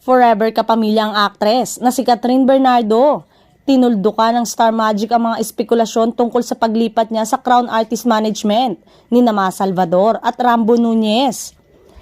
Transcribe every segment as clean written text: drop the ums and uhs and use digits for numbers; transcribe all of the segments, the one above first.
Forever kapamilya ang aktres na si Catherine Bernardo. Tinuldukan ng Star Magic ang mga espekulasyon tungkol sa paglipat niya sa Crown Artist Management ni Nama Salvador at Rambo Nunez.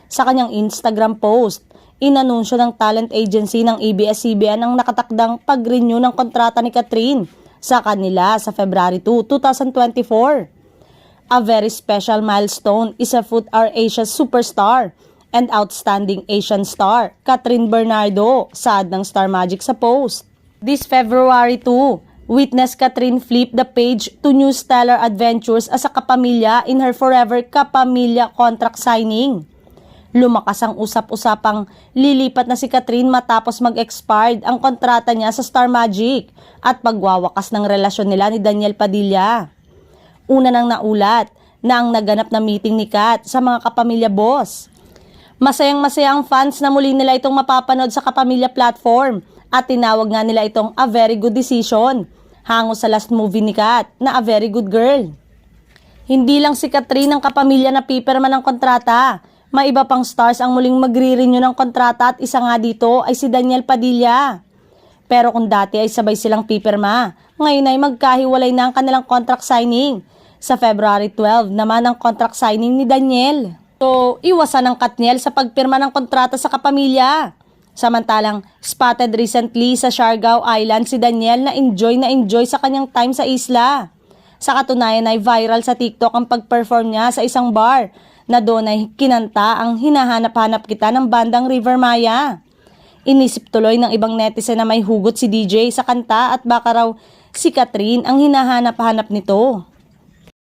Sa kanyang Instagram post, inanunsyo ng talent agency ng ABS-CBN ang nakatakdang pag-renew ng kontrata ni Catherine sa kanila sa February 2, 2024. A very special milestone is a Food Our Asia superstar and outstanding Asian star, Catherine Bernardo, saad ng Star Magic sa post. This February 2, witness Catherine flip the page to new stellar adventures as a kapamilya in her Forever Kapamilya contract signing. Lumakas ang usap-usapang lilipat na si Catherine matapos mag-expired ang kontrata niya sa Star Magic at pagwawakas ng relasyon nila ni Daniel Padilla. Una nang naulat na ang naganap na meeting ni Kat sa mga kapamilya boss. Masayang-masaya ang fans na muli nila itong mapapanood sa kapamilya platform at tinawag nga nila itong a very good decision, hango sa last movie ni Kat na A Very Good Girl. Hindi lang si Catherine ang kapamilya na pipirma ng kontrata, may iba pang stars ang muling magre-renew ng kontrata at isa nga dito ay si Daniel Padilla. Pero kung dati ay sabay silang pipirma, ngayon ay magkahiwalay na ang kanilang contract signing. Sa February 12 naman ang contract signing ni Daniel. So, iwasan ng Katniel sa pagpirma ng kontrata sa kapamilya. Samantalang, spotted recently sa Siargao Island si Daniel na enjoy sa kanyang time sa isla. Sa katunayan ay viral sa TikTok ang pag-perform niya sa isang bar na doon ay kinanta ang Hinahanap-Hanap Kita ng bandang River Maya. Inisip tuloy ng ibang netizen na may hugot si DJ sa kanta at baka raw si Catherine ang hinahanap-hanap nito.